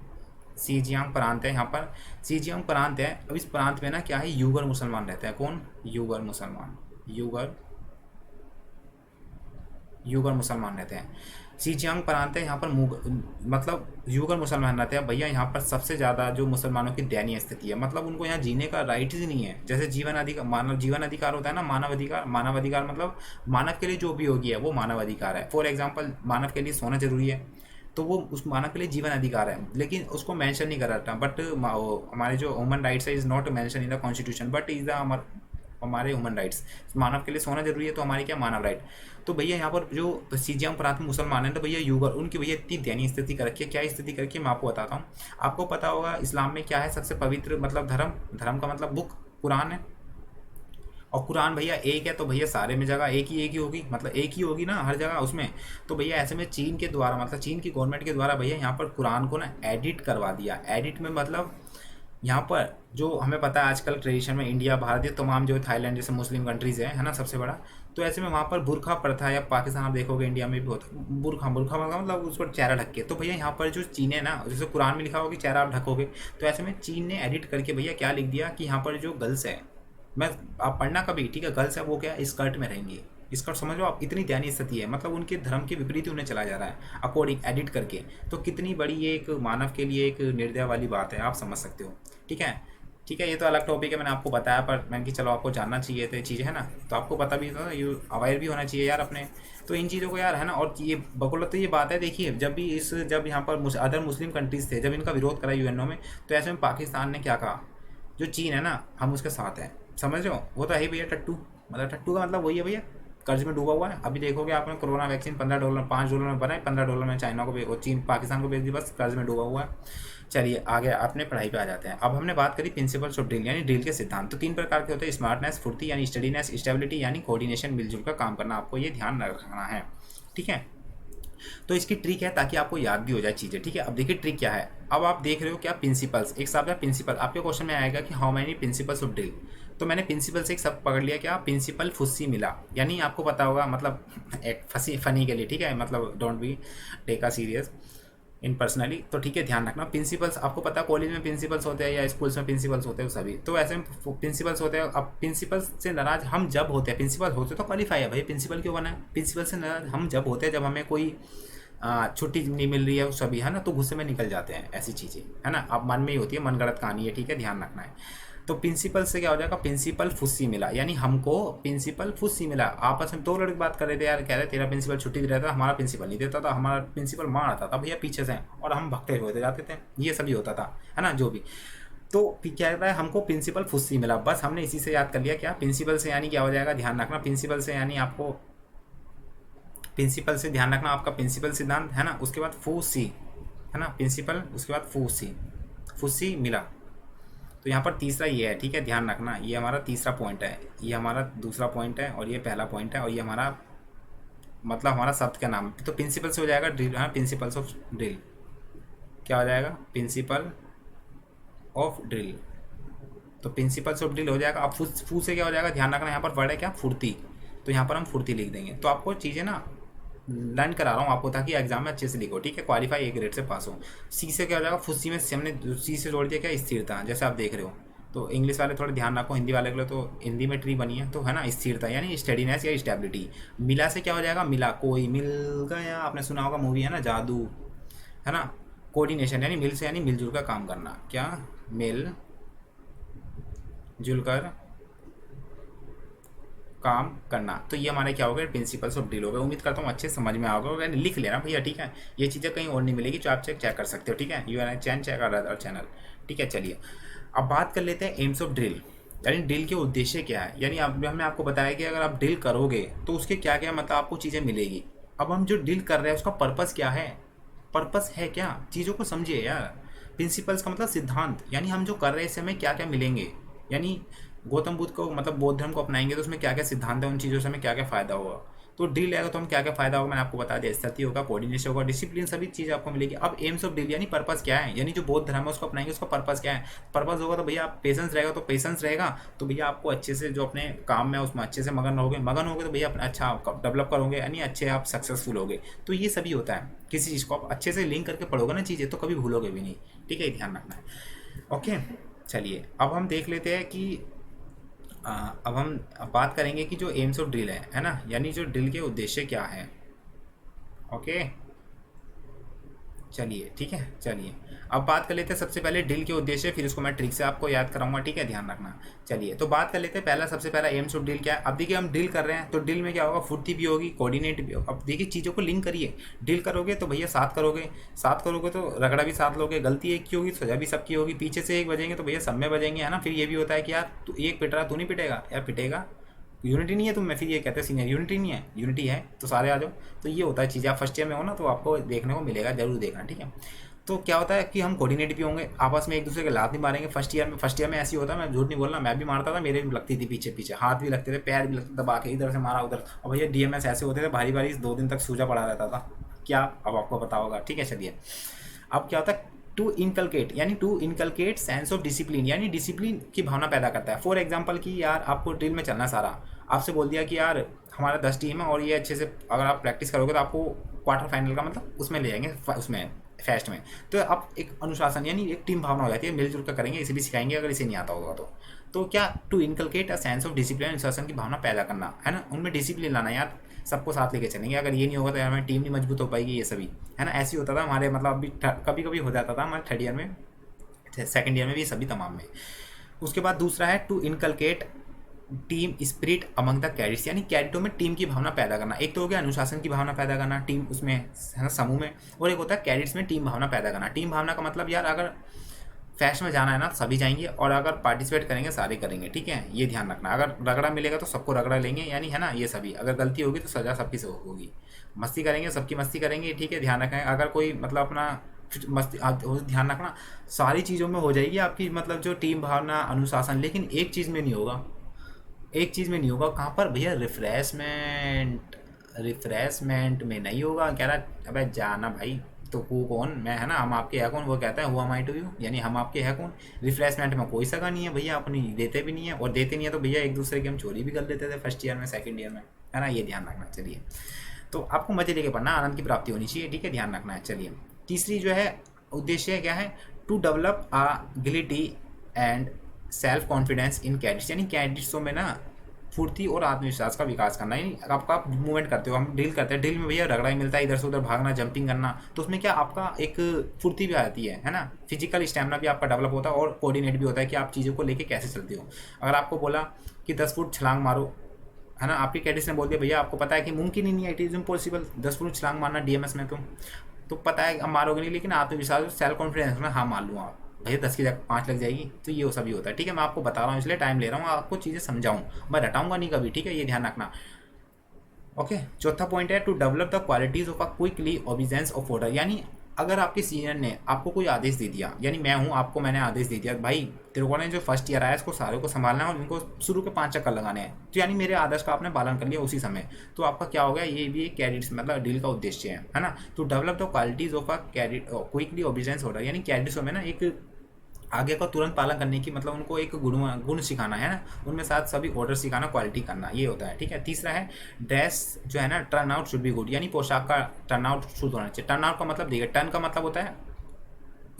सिंजियांग प्रांत है यहाँ पर, सिंजियांग प्रांत है। अब इस प्रांत में ना क्या है, यूगर मुसलमान रहते हैं। कौन? यूगर मुसलमान, यूगर मुसलमान रहते हैं। सिंजियांग प्रांत है यहाँ पर मतलब यूगर मुसलमान रहते हैं भैया। यहाँ पर सबसे ज़्यादा जो मुसलमानों की दयनीय स्थिति है, मतलब उनको यहाँ जीने का राइट ही नहीं है। जैसे मानव जीवन अधिकार होता है ना, मानव अधिकार मतलब मानव के लिए जो भी होगी है वो मानव अधिकार है। फॉर एग्जाम्पल, मानव के लिए सोना जरूरी है, तो वो उस मानव के लिए जीवन अधिकार है, लेकिन उसको मेंशन नहीं कर रहा था। बट हमारे जो ह्यूमन राइट्स है is not mention in the constitution, but is the हमारे ह्यूमन राइट्स। मानव के लिए सोना जरूरी है, तो हमारी क्या मानव राइट। तो भैया यहाँ पर जो सिंजियांग प्रांत में मुसलमान हैं, तो भैया यूगर, उनकी भैया इतनी दयनीय स्थिति कर रखी है। क्या स्थिति कर रखी है मैं आपको बताता हूँ। आपको पता होगा इस्लाम में क्या है सबसे पवित्र मतलब धर्म का मतलब बुक कुरान है। और कुरान भैया एक है, तो भैया सारे में जगह एक ही होगी, मतलब एक ही होगी ना हर जगह उसमें। तो भैया ऐसे में चीन के द्वारा, मतलब चीन की गवर्नमेंट के द्वारा भैया यहाँ पर कुरान को ना एडिट करवा दिया। एडिट में मतलब यहाँ पर जो हमें पता है आजकल ट्रेडिशन में इंडिया, भारत, ये तमाम जो थाईलैंड जैसे मुस्लिम कंट्रीज़ है ना सबसे बड़ा, तो ऐसे में वहाँ पर बुरखा प्रथा, या पाकिस्तान आप देखोगे इंडिया में भी होता है बुरखा मतलब उसको चेहरा ढक के। तो भैया यहाँ पर जो चीन है ना, जैसे कुरान में लिखा होगा कि चेहरा आप ढकोगे, तो ऐसे में चीन ने एडिट करके भैया क्या लिख दिया कि यहाँ पर जो गर्ल्स है, आप पढ़ना कभी, ठीक है, गर्ल्स है वो क्या स्कर्ट में रहेंगी। इसका समझ लो आप, इतनी दयनीय स्थिति है, मतलब उनके धर्म के विपरीत उन्हें चला जा रहा है अकॉर्डिंग एडिट करके। तो कितनी बड़ी ये एक मानव के लिए एक निर्दय वाली बात है, आप समझ सकते हो। ठीक है, ठीक है, ये तो अलग टॉपिक है, मैंने आपको बताया, पर मैंने कि चलो आपको जानना चाहिए तो ये चीज़ है ना, तो आपको पता भी तो, ये अवेयर भी होना चाहिए यार अपने। तो इन चीज़ों को यार है ना, और ये बकौलत तो ये बात है, देखिए जब यहाँ पर अदर मुस्लिम कंट्रीज़ थे, जब इनका विरोध करा यूएनओ में, तो ऐसे में पाकिस्तान ने क्या कहा, जो चीन है ना, हम उसके साथ हैं, समझ रहे हो, वो तो है भैया टट्टू, मतलब टट्टू का मतलब वही है भैया, कर्ज में डूबा हुआ है। अभी देखोगे आपने कोरोना वैक्सीन $15 $5 में बनाए, $15 में चाइना को और चीन पाकिस्तान को बेच दी, बस कर्ज में डूबा हुआ है। चलिए आगे अपने पढ़ाई पे आ जाते हैं। अब हमने बात करी प्रिंसिपल्स ऑफ ड्रिल यानी ड्रिल के सिद्धांत। तो 3 प्रकार के होते हैं, स्मार्टनेस फुर्ती यानी स्टडीनेस, स्टेबिलिटी यानी कोऑर्डिनेशन, मिलजुल कर काम करना, आपको ये ध्यान रखना है। ठीक है, तो इसकी ट्रिक है ताकि आपको याद भी हो जाए चीज़ें। ठीक है, अब देखिए ट्रिक क्या है। अब आप देख रहे हो क्या, प्रिंसिपल्स, एक शब्द है प्रिंसिपल, आपके क्वेश्चन में आएगा कि how many principles of drill. तो मैंने प्रिंसिपल से एक शब्द पकड़ लिया, क्या, प्रिंसिपल फुस्सी मिला, यानी आपको पता होगा, मतलब एक फनी के लिए, ठीक है, मतलब don't be take a serious in personally. तो ठीक है, ध्यान रखना, प्रिंसिपल्स आपको पता है कॉलेज में प्रिंसिपल्स होते हैं या स्कूल्स में प्रिंसिपल्स होते हैं सभी, तो ऐसे में प्रिंसिपल्स होते हैं। अब प्रिंसिपल्स से नाराज हम जब होते हैं, प्रिंसिपल होते तो क्वालिफाई है भाई, प्रिंसिपल क्यों बना है, प्रिंसिपल से नाराज हम जब होते हैं, जब हमें कोई छुट्टी नहीं मिल रही है सभी, है ना, तो गुस्से में निकल जाते हैं, ऐसी चीज़ें है ना, अब मन में ही होती है, मनगढ़ंत कहानी है। ठीक है, ध्यान रखना है। तो प्रिंसिपल से क्या हो जाएगा, प्रिंसिपल फुस्सी मिला, यानी हमको प्रिंसिपल फुस्सी मिला। आपस में 2 लड़के बात कर रहे थे यार, कह रहे तेरा प्रिंसिपल छुट्टी दे रहा था, हमारा प्रिंसिपल नहीं देता था, हमारा प्रिंसिपल मार आता था भैया पीछे से, और हम भगते हुए जाते थे, ये सभी होता था, है ना, जो भी। तो क्या कहता है, हमको प्रिंसिपल फुस्सी मिला, बस हमने इसी से याद कर लिया। क्या, प्रिंसिपल से यानी क्या हो जाएगा, ध्यान रखना, प्रिंसिपल से यानी आपको प्रिंसिपल से ध्यान रखना, आपका प्रिंसिपल सिद्धांत है ना, उसके बाद फुस्सी है ना, प्रिंसिपल, उसके बाद फुस्सी मिला। तो यहाँ पर तीसरा ये है, ठीक है, ध्यान रखना, ये हमारा तीसरा पॉइंट है, ये हमारा दूसरा पॉइंट है, और ये पहला पॉइंट है, और ये हमारा मतलब हमारा शब्द का नाम। तो प्रिंसिपल से हो जाएगा ड्रिल, हाँ, प्रिंसिपल्स ऑफ ड्रिल, क्या हो जाएगा, प्रिंसिपल ऑफ ड्रिल। तो प्रिंसिपल्स ऑफ ड्रिल हो जाएगा। अब फू से क्या हो जाएगा, ध्यान रखना, यहाँ पर वर्ड है क्या, फुर्ती, तो यहाँ पर हम फुर्ती लिख देंगे। तो आपको चीज़ें ना लर्न करा रहा हूँ आपको, ताकि एग्जाम में अच्छे से लिखो, ठीक है, क्वालिफाई एक ग्रेड से पास हो। सी से क्या हो जाएगा, फुस्सी में हमने सी से जोड़ दिया क्या, स्थिरता, जैसे आप देख रहे हो। तो इंग्लिश वाले थोड़ा ध्यान रखो, हिंदी वाले के लिए तो हिंदी में ट्री बनी है, तो है ना, स्थिरता यानी स्टेडीनेस या स्टेबिलिटी। मिला से क्या हो जाएगा, मिला, कोई मिल गया, आपने सुना होगा मूवी है ना, जादू, है ना। कोऑर्डिनेशन यानी मिल से यानी मिलजुल कर काम करना, क्या, मिल जुल कर काम करना। तो ये हमारे क्या हो गए, प्रिंसिपल्स ऑफ ड्रिल हो गए। उम्मीद करता हूँ अच्छे समझ में आ गए, लिख लेना भैया, ठीक है, ये चीज़ें कहीं और नहीं मिलेगी, जो आप चेक कर सकते हो, ठीक है, यू एन चैन चेक कर चैनल, ठीक है। चलिए अब बात कर लेते हैं एम्स ऑफ ड्रिल, यानी ड्रिल के उद्देश्य क्या है। यानी अब हमने आपको बताया कि अगर आप ड्रिल करोगे तो उसके क्या क्या मतलब आपको चीज़ें मिलेगी। अब हम जो ड्रिल कर रहे हैं उसका पर्पस क्या है, पर्पस है क्या, चीज़ों को समझिए यार। प्रिंसिपल्स का मतलब सिद्धांत, यानी हम जो कर रहे हैं इससे हमें क्या क्या मिलेंगे, यानी गौतम बुद्ध को मतलब बौद्ध धर्म को अपनाएंगे तो उसमें क्या क्या सिद्धांत है, उन चीज़ों से हमें क्या क्या फ़ायदा होगा। तो ड्रिल आएगा तो हम क्या क्या फ़ायदा होगा, मैंने आपको बता दिया, स्थिति होगा, कोऑर्डिनेशन होगा, डिसिप्लिन, सभी चीज़ आपको मिलेगी। अब एम्स ऑफ ड्रिल यानी पर्पस क्या है, यानी जो बौद्ध धर्म है उसको अपनाएंगे उसका पर्पस क्या है। पर्पस होगा तो भैया आप पेशेंस रहेगा, तो पेशेंस रहेगा तो भैया आपको अच्छे से जो अपने काम में उसमें अच्छे से मगन रहोगे तो भैया अपना अच्छा डेवलप करोगे, यानी अच्छे आप सक्सेसफुल होगे। तो ये सभी होता है, किसी चीज़ को आप अच्छे से लिंक करके पढ़ोगे ना चीज़ें तो कभी भूलोगे भी नहीं, ठीक है, ध्यान रखना है। ओके, चलिए अब हम देख लेते हैं कि अब हम बात करेंगे कि जो एम्स ऑफ ड्रिल है ना, यानी जो ड्रिल के उद्देश्य क्या है। ओके, चलिए ठीक है, चलिए अब बात कर लेते हैं सबसे पहले ड्रिल के उद्देश्य, फिर उसको मैं ट्रिक से आपको याद कराऊंगा, ठीक है, ध्यान रखना। चलिए तो बात कर लेते हैं सबसे पहला एम्स ऑफ ड्रिल क्या है। अब देखिए हम ड्रिल कर रहे हैं तो ड्रिल में क्या होगा, फुर्ती भी होगी, कोऑर्डिनेट भी होगा। अब देखिए चीज़ों को लिंक करिए, ड्रिल करोगे तो भैया साथ करोगे तो रगड़ा भी साथ लोगे, गलती एक की होगी सजा भी सबकी होगी, पीछे से एक बजेंगे तो भैया सब में बजेंगे, है ना। फिर ये भी होता है कि यार तू एक पिट रहा तू नहीं पिटेगा, यार पिटेगा, यूनिटी नहीं है तुम में, फिर ये कहते हैं सीनियर यूनिटी नहीं है, यूनिटी है तो सारे आ जाओ। तो ये होता है चीज़, आप फर्स्ट ईयर में हो ना तो आपको देखने को मिलेगा, जरूर देखना, ठीक है। तो क्या होता है कि हम कोऑर्डिनेट भी होंगे, आपस में एक दूसरे के लात नहीं मारेंगे। फर्स्ट ईयर में ऐसी होता है, मैं झूठ नहीं बोल रहा, मैं भी मारता था, मेरे भी लगती थी पीछे, हाथ भी लगते थे, पैर भी लगते, दबा के इधर से मारा उधर। और भैया डीएमएस ऐसे होते थे भारी 2 दिन तक सूजा पड़ा रहता था, क्या अब आपको पता होगा, ठीक है। चलिए अब क्या होता है, to inculcate sense of discipline, यानी डिसिप्लिन की भावना पैदा करता है। फॉर एग्जाम्पल कि यार आपको ड्रिल में चलना सारा, आपसे बोल दिया कि यार हमारा 10 टीम है और ये अच्छे से अगर आप प्रैक्टिस करोगे तो आपको क्वार्टर फाइनल का मतलब उसमें ले जाएंगे, उसमें फेस्ट में। तो आप एक अनुशासन यानी एक टीम भावना हो जाती है, मिलजुल कर करेंगे, इसे भी सिखाएंगे अगर इसे नहीं आता होगा तो तो क्या to inculcate a sense of discipline अनुशासन की भावना पैदा करना, है ना, उनमें डिसिप्लिन लाना यार, सबको साथ लेके चलेंगे, अगर ये नहीं होगा तो यार हमारी टीम नहीं मजबूत हो पाएगी, ये सभी, है ना। ऐसे ही होता था हमारे, मतलब अभी कभी कभी हो जाता था हमारे थर्ड ईयर में, सेकेंड ईयर में भी, सभी तमाम में। उसके बाद दूसरा है to inculcate team spirit among the cadets, यानी कैडेटों में टीम की भावना पैदा करना। एक तो हो गया अनुशासन की भावना पैदा करना टीम उसमें, है ना, समूह में, और एक होता है कैडेट्स में टीम भावना पैदा करना। टीम भावना का मतलब यार अगर फेस्ट में जाना है ना सभी जाएंगे, और अगर पार्टिसिपेट करेंगे सारे करेंगे, ठीक है, ये ध्यान रखना। अगर रगड़ा मिलेगा तो सबको रगड़ा लेंगे, यानी, है ना, ये सभी, अगर गलती होगी तो सजा सबकी से होगी, मस्ती करेंगे सबकी मस्ती करेंगे, ठीक है, ध्यान रखें। अगर कोई मतलब अपना मस्ती, आप ध्यान रखना सारी चीज़ों में हो जाएगी आपकी, मतलब जो टीम भावना अनुशासन, लेकिन एक चीज़ में नहीं होगा, एक चीज़ में नहीं होगा। कहाँ पर भैया? रिफ्रेशमेंट, रिफ्रेशमेंट में नहीं होगा। कह रहा अबे जाना भाई, तो वो कौन मैं, है ना, हम आपके है कौन, वो कहता है हुआ माई टू यू, यानी हम आपके है कौन। रिफ्रेशमेंट में कोई सगा नहीं है भैया, अपनी देते भी नहीं है, और देते नहीं है तो भैया एक दूसरे की हम चोरी भी कर लेते थे फर्स्ट ईयर में सेकंड ईयर में, है ना, ये ध्यान रखना। चलिए, तो आपको मजे लेके पढ़ना, आनंद की प्राप्ति होनी चाहिए, ठीक है, ध्यान रखना है। चलिए, तीसरी जो है उद्देश्य क्या है? To develop agility and self confidence in cadets, यानी कैडेट्सों में ना फुर्ती और आत्मविश्वास का विकास करना। यानी आपका आप मूवमेंट करते हो, हम ड्रिल करते हैं, ड्रिल में भैया रगड़ा ही मिलता है, इधर से उधर भागना, जंपिंग करना, तो उसमें क्या आपका एक फुर्ती भी आती है ना, फिजिकल स्टैमिना भी आपका डेवलप होता है, और कोऑर्डिनेट भी होता है कि आप चीज़ों को लेके कैसे चलते हो। अगर आपको बोला कि 10 फुट छलांग मारो, है ना, आपके कैडेट्स ने बोल दिया भैया आपको पता है कि मुमकिन ही नहीं है, इट इज़ इम्पॉसिबल 10 फुट छलांग मारना डीएमएस में, तो पता है अब मारोगे नहीं, लेकिन आत्मविश्वास सेल्फ कॉन्फिडेंस में हाँ मान लूँगा भैया 10 की जगह 5 लग जाएगी, तो ये सभी होता है, ठीक है। मैं आपको बता रहा हूँ इसलिए टाइम ले रहा हूँ, आपको चीज़ें समझाऊँ, मैं रटाऊंगा नहीं कभी, ठीक है, ये ध्यान रखना। ओके, चौथा पॉइंट है to develop the qualities of a quickly obedience of order, यानी अगर आपके सीनियर ने आपको कोई आदेश दे दिया, यानी मैं हूँ, आपको मैंने आदेश दे दिया भाई तेरे को ने जो फर्स्ट ईयर आया इसको सारे को संभालना है और इनको शुरू के 5 चक्कर लगाने हैं, तो यानी मेरे आदेश का आपने पालन कर लिया उसी समय, तो आपका क्या हो गया, ये भी एक कैडेट्स मतलब डील का उद्देश्य है ना। तो develop the qualities of a cadet quickly obedience order, यानी कैडेट्स में ना एक आगे का तुरंत पालन करने की, मतलब उनको एक गुण सिखाना है ना, उनमें साथ सभी ऑर्डर सिखाना, क्वालिटी करना, ये होता है, ठीक है। तीसरा है ड्रेस जो है ना, turn out should be good, यानी पोशाक का टर्न आउट शुद्ध होना चाहिए। टर्न आउट का मतलब देखिए, टर्न का मतलब होता है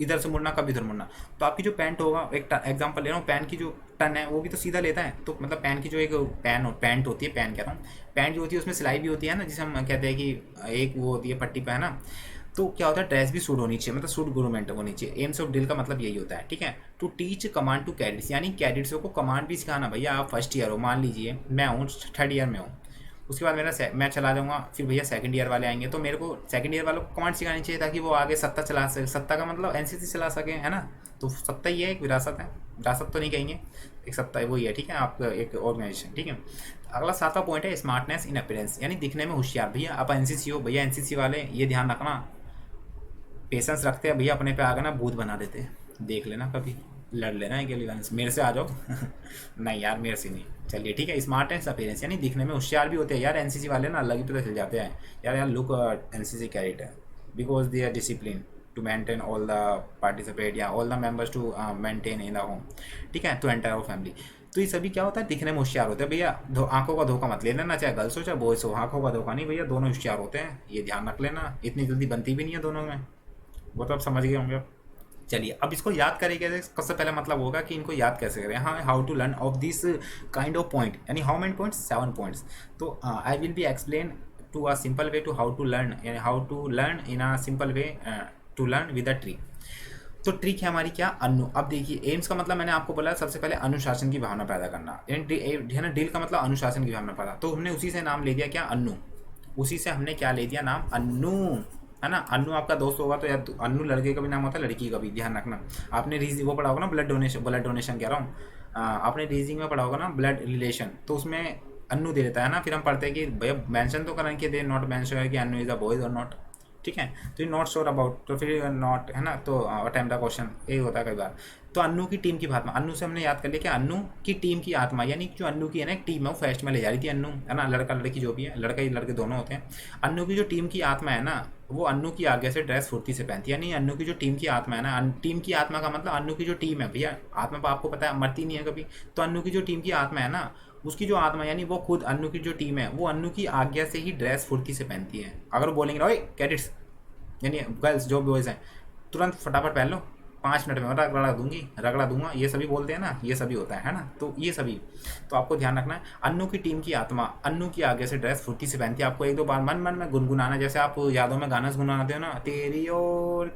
इधर से मुड़ना कभी इधर मुड़ना, तो आपकी जो पैंट होगा, एक एग्जांपल ले रहा हूँ, पैंट की जो टर्न है वो भी तो सीधा लेता है, तो मतलब पैंट की जो एक पैंट होती है, पैंट कह रहा हूँ, पैंट जो होती है उसमें सिलाई भी होती है ना, जिसे हम कहते हैं कि एक वो होती है पट्टी पे, है ना, तो क्या होता है ड्रेस भी सूट होनी चाहिए, मतलब सूट गवर्नमेंट होनी चाहिए। एम्स ऑफ ड्रिल का मतलब यही होता है, ठीक है। To teach command to cadets, यानी कैडेट्सों को कमांड भी सिखाना। भैया आप फर्स्ट ईयर हो, मान लीजिए मैं हूँ थर्ड ईयर में हूँ, उसके बाद मैं चला जाऊँगा, फिर भैया सेकंड ईयर वाले आएंगे, तो मेरे को सेकंड ईयर वालों को कमांड सिखानी चाहिए ताकि वो आगे सत्ता चला सके। सत्ता का मतलब एनसीसी चला सके, है ना, तो सत्ता ही है, एक विरासत है, विरासत तो नहीं कहेंगे, एक सत्ता है, वही है, ठीक है, आपका एक ऑर्गेनाइजेशन, ठीक है। अगला 7वां पॉइंट है स्मार्टनेस इन अपीयरेंस, यानी दिखने में होशियार। भैया आप एनसीसी हो, भैया एनसीसी वाले ये ध्यान रखना, पेशेंस रखते हैं भैया, अपने पे आगे ना भूत बना देते हैं, देख लेना कभी, लड़ लेना है के लिए, मेरे से आ जाओ नहीं यार मेरे से नहीं। चलिए ठीक है, स्मार्ट एंड अपीयरेंस, यानी दिखने में होशियार भी होते हैं यार, एनसीसी वाले ना अलग ही पता चल जाते हैं यार लुक एनसीसी कैडेट है, because they are discipline to maintain all the participate या all the members to maintain in the home, ठीक है, टू एंटर आवर फैमिली। तो ये सभी क्या होता है, दिखने में होशियार होते हैं भैया, आंखों का धोखा मत ले लेना, चाहे गर्ल्स हो चाहे बॉयज हो, आंखों का धोखा नहीं भैया, दोनों होशियार होते हैं, ये ध्यान रख लेना, इतनी जल्दी बनती भी नहीं है दोनों में, वो तो आप समझ गए होंगे। चलिए अब इसको याद करें कैसे, सबसे पहले मतलब होगा कि इनको याद कैसे करें। हाँ, how to learn of this kind of point, यानी हाउ मेनी पॉइंट्स, 7 पॉइंट्स। तो I will be explain to a simple way to how to learn, यानी how to learn in a simple way to learn with a trick. तो trick है हमारी क्या, अनु। अब देखिए AIIMS का मतलब मैंने आपको बोला सबसे पहले अनुशासन की भावना पैदा करना, है ना, डील का मतलब अनुशासन की भावना पैदा, तो हमने उसी से नाम ले दिया क्या, अनु, उसी से हमने क्या ले दिया नाम, अनु, है ना। अन्नू आपका दोस्त होगा तो यार अन्नू लड़के का भी नाम होता है, लड़की का भी, ध्यान रखना। आपने रीजनिंग वो पढ़ा होगा ना, ब्लड डोनेशन कह रहा हूँ, आपने रीजनिंग में पढ़ा होगा ना ब्लड रिलेशन, तो उसमें अन्नू दे देता है ना, फिर हम पढ़ते हैं कि भैया मेंशन तो करें कि दे नॉट मेंशन है कि अन्नू इज अ बॉयज और नॉट, ठीक है, तो ये नॉट श्योर अबाउट, तो फिर नॉट, है ना, तो अटेम्प्ट द क्वेश्चन, यही होता है कई बार। तो अन्नू की टीम की आत्मा, अन्नू से हमने याद कर लिया कि अन्नू की टीम की आत्मा, यानी जो अन्नू की है ना एक टीम है, वो फेस्ट में ले जा रही थी अन्नू, है ना, लड़का लड़की जो भी है, लड़का ही लड़के दोनों होते हैं। अन्नू की जो टीम की आत्मा है ना, वो अन्नू की आगे से ड्रेस फुर्ती से पहनती है, यानी अन्नू की जो टीम की आत्मा है ना, टीम की आत्मा का मतलब अन्नू की जो टीम है, भैया आत्मा पर आपको पता है मरती नहीं है कभी, तो अन्नू की जो टीम की आत्मा है ना, उसकी जो आत्मा यानी वो खुद अन्नू की जो टीम है, वो अन्नू की आज्ञा से ही ड्रेस फुर्ती से पहनती है। अगर वो बोलेंगे ओए कैडेट्स, यानी गर्ल्स जो बॉयज़ हैं, तुरंत फटाफट पहन लो, 5 मिनट में रगड़ा दूंगा, ये सभी बोलते हैं ना, ये सभी होता है ना। तो ये सभी तो आपको ध्यान रखना है। अन्नू की टीम की आत्मा अन्नू की आगे से ड्रेस फुर्ती से पहनती है। आपको 1-2 बार मन मन में गुनगुनाना, जैसे आप यादों में गाना गुनगुनाते हो ना, तेरी ओर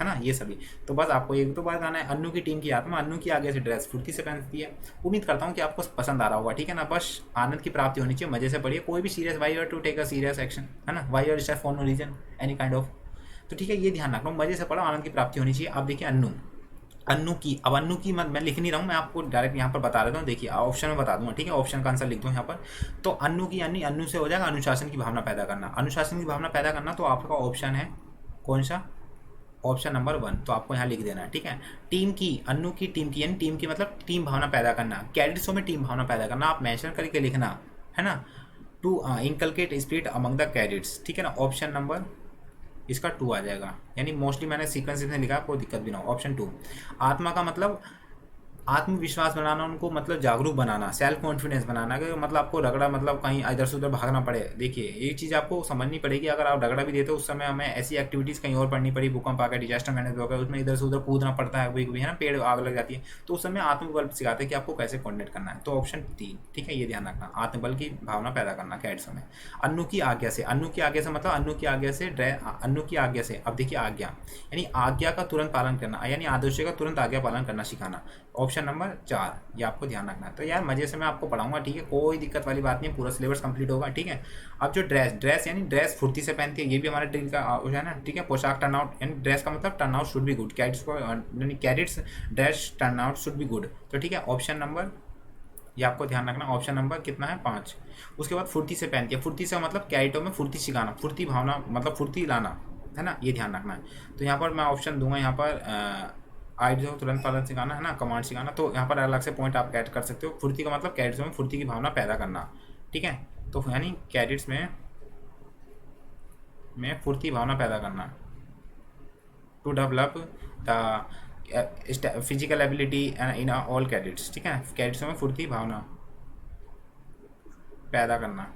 है ना, ये सभी। तो बस आपको 1-2 बार गाना है। अन्नू की टीम की आत्मा अन्नू की आगे से ड्रेस फुर्ती से पहनती है। उम्मीद करता हूँ कि आपको पसंद आ रहा होगा, ठीक है ना। बस आनंद की प्राप्ति होनी चाहिए, मजे से पढ़िए। कोई भी serious why your to take a serious action, है ना, why your step for no reason any kind of. तो ठीक है, ये ध्यान रखना, मजे से पढ़ो, आनंद की प्राप्ति होनी चाहिए। आप देखिए अन्नू की, अब अन्नू की मैं लिख नहीं रहा हूँ, मैं आपको डायरेक्ट यहाँ पर बता देता हूँ। देखिए ऑप्शन में बता दूंगा, ठीक है, ऑप्शन का आंसर लिख दूँ यहाँ पर। तो अन्नू की यानी अन्नू से हो जाएगा अनुशासन की भावना पैदा करना। अनुशासन की भावना पैदा करना, तो आपका ऑप्शन है कौन सा, ऑप्शन नंबर 1। तो आपको यहाँ लिख देना है, ठीक है। टीम की, अन्नू की टीम की, यानी टीम की मतलब टीम भावना पैदा करना। कैडेट्सों में टीम भावना पैदा करना, आप मेंशन करके लिखना, है ना। To inculcate spirit among the cadets, ठीक है ना। ऑप्शन नंबर इसका 2 आ जाएगा, यानी मोस्टली मैंने सीक्वेंस में लिखा, कोई दिक्कत भी ना हो। ऑप्शन 2। आत्मा का मतलब आत्मविश्वास बनाना, उनको मतलब जागरूक बनाना, सेल्फ कॉन्फिडेंस बनाना, कि मतलब आपको रगड़ा मतलब कहीं इधर से उधर भागना पड़े। देखिए ये चीज़ आपको समझनी पड़ेगी। अगर आप रगड़ा भी देते हो, उस समय हमें ऐसी एक्टिविटीज़ कहीं और पढ़नी पड़ी, भूकंप आ गया, डिजास्टर मैनेजमेंट हो गया, उसमें इधर से उधर कूदना पड़ता है, कभी है ना, पेड़ आग लग जाती है, तो उस समय आत्मबल सिखाते हैं कि आपको कैसे कोऑर्डिनेट करना है। तो ऑप्शन 3, ठीक है, ये ध्यान रखना, आत्मबल की भावना पैदा करना कैडेट्स में। अन्नू की आज्ञा से, अन्नू की आज्ञा से मतलब अन्नू की आज्ञा से अन्नू की आज्ञा से, अब देखिए आज्ञा यानी आज्ञा का तुरंत पालन करना, यानी आदेशों का तुरंत आज्ञा पालन करना सिखाना। ऑप्शन नंबर 4, ये आपको ध्यान रखना है। तो यार मजे से मैं आपको पढ़ाऊंगा, ठीक है, कोई दिक्कत वाली बात नहीं, पूरा सिलेबस कंप्लीट होगा, ठीक है। अब जो ड्रेस यानी ड्रेस फुर्ती से पहनती है, ये भी हमारे ड्रिल का है ना, ठीक है। पोशाक टर्नआउट यानी ड्रेस का मतलब turnout should be good, cadets को यानी cadets dress turnout should be good. तो ठीक है, ऑप्शन नंबर, ये आपको ध्यान रखना, ऑप्शन नंबर कितना है 5। उसके बाद फुर्ती से पहनती है, फुर्ती से मतलब कैडेटों में फुर्ती सिखाना, फुर्ती भावना मतलब फुर्ती लाना, है ना, ये ध्यान रखना है। तो यहाँ पर मैं ऑप्शन दूंगा, यहाँ पर आइडिया तुरंत पालन सिखाना, है ना, कमांड सिखाना। तो यहाँ पर अलग से पॉइंट आप ऐड कर सकते हो। फुर्ती का मतलब कैडेट्स में फुर्ती की भावना पैदा करना, ठीक है। तो यानी कैडेट्स में फुर्ती भावना पैदा करना, to develop the physical ability in all cadets, ठीक है। कैडेट्सों में फुर्ती भावना पैदा करना,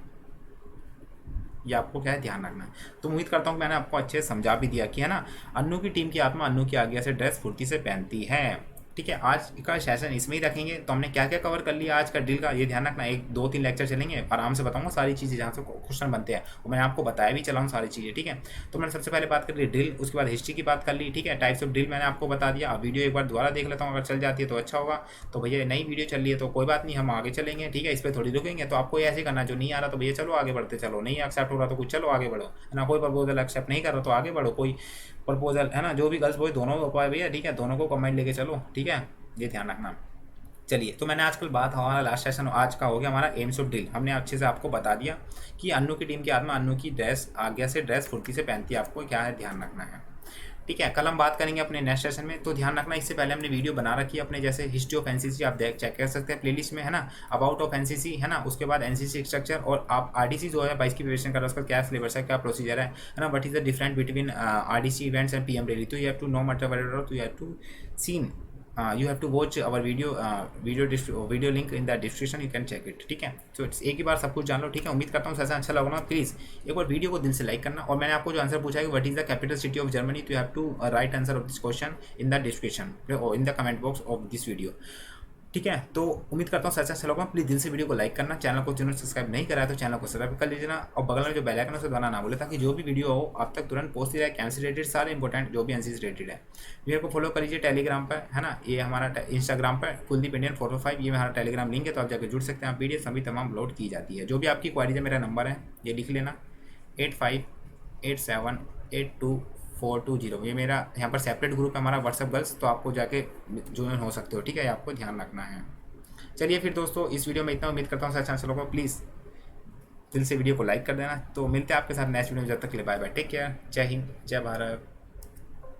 ये आपको क्या है ध्यान रखना है। तो उम्मीद करता हूँ मैंने आपको अच्छे से समझा भी दिया कि है ना, अन्नू की टीम की आत्मा अन्नू की आज्ञा से ड्रेस फुर्ती से पहनती है, ठीक है। आज का सेशन इसमें ही रखेंगे। तो हमने क्या क्या कवर कर लिया आज का ड्रिल का, ये ध्यान रखना। 1-2-3 लेक्चर चलेंगे, आराम से बताऊंगा सारी चीज़ें जहाँ से क्वेश्चन बनते हैं, और मैंने आपको बताया भी चला हूँ सारी चीज़ें, ठीक है। तो मैंने सबसे पहले बात कर ली ड्रिल, उसके बाद हिस्ट्री की बात कर ली, ठीक है। टाइप्स ऑफ ड्रिल मैंने आपको बता दिया। अब वीडियो एक बार दोबारा देख लेता हूँ, अगर चल जाती है तो अच्छा होगा। तो भैया नई वीडियो चल रही है तो कोई बात नहीं, हम आगे चलेंगे, ठीक है। इस पर थोड़ी रुकेंगे। तो आपको ऐसे करना, जो नहीं आ रहा तो भैया चलो आगे बढ़ते चलो, नहीं एक्सेप्ट हो रहा तो कुछ चलो आगे बढ़ो, है ना। कोई प्रपोजल एक्सेप्ट नहीं कर रहा तो आगे बढ़ो, कोई प्रपोजल, है ना, जो भी गर्ल्स बॉय दोनों उपाय भैया, ठीक है, दोनों को कमेंट लेके चलो, ठीक है, ये ध्यान रखना। चलिए, तो मैंने आजकल बात, हमारा लास्ट सेशन आज का हो गया हमारा एम्स ऑफ ड्रिल। हमने अच्छे से आपको बता दिया कि अन्नू की टीम की आत्मा अन्नू की ड्रेस आज्ञा से ड्रेस फुर्ती से पहनती है, आपको क्या है ध्यान रखना है, ठीक है। कल हम बात करेंगे अपने नेक्स्ट सेशन में। तो ध्यान रखना, इससे पहले हमने वीडियो बना रखी है अपने, जैसे हिस्ट्री ऑफ एनसीसी, आप चेक कर सकते हैं प्लेलिस्ट में, है ना। अबाउट ऑफ एनसीसी, है ना, उसके बाद एनसीसी स्ट्रक्चर, और आप आरडीसी 2022 की प्रिपरेशन कर रहे हो, उसका क्या सिलेबस है, क्या प्रोसीजर है ना, what is the different between RDC events and PM rally. तो यू हैव टू नो मतलब, तो you have to seen, you have to watch our video link in the description, you can check it, ठीक है। तो एक ही बार सब कुछ जान लो, ठीक है। उम्मीद करता हूँ सेशन अच्छा लगा ना। प्लीज़ एक बार वीडियो को दिल से लाइक करना, और मैंने आपको जो आंसर पूछा है, what is the capital city of Germany, तो you have to write answer of this question in the description और in the comment box of this video, ठीक है। तो उम्मीद करता हूँ सेशन अच्छा लगा। प्लीज़ दिल से वीडियो को लाइक करना, चैनल को जिन्होंने सब्सक्राइब नहीं करा है तो चैनल को सब्सक्राइब कर लीजिए ना, और बगल में जो बेल आइकन है उसे दबाना ना भूले, ताकि जो भी वीडियो हो आप तक तुरंत पहुँचती रहे। कैंसी रिलेटेड सारे इंपॉर्टेंट जो भी एनसीसी रिलेटेड है। वीडियो को फॉलो कर लीजिए टेलीग्राम पर, है ना, ये हमारा इंस्टाग्राम पर कुलदीप इंडियन 445, ये हमारा टेलीग्राम लिंक है, तो आप जाकर जुड़ सकते हैं। पीडीएफ सभी तमाम अपलोड की जाती है। जो भी आपकी क्वारीज है, मेरा नंबर है, ये लिख लेना 8587824240। ये मेरा यहाँ पर सेपरेट ग्रुप है हमारा व्हाट्सएप गर्ल्स, तो आपको जाके ज्वाइन हो सकते हो, ठीक है। आपको ध्यान रखना है। चलिए फिर दोस्तों, इस वीडियो में इतना। उम्मीद करता हूँ अच्छा लोगों को, प्लीज़ दिल से वीडियो को लाइक कर देना। तो मिलते हैं आपके साथ नेक्स्ट वीडियो में, जब तक के लिए बाय बाय, टेक केयर, जय हिंद, जय भारत।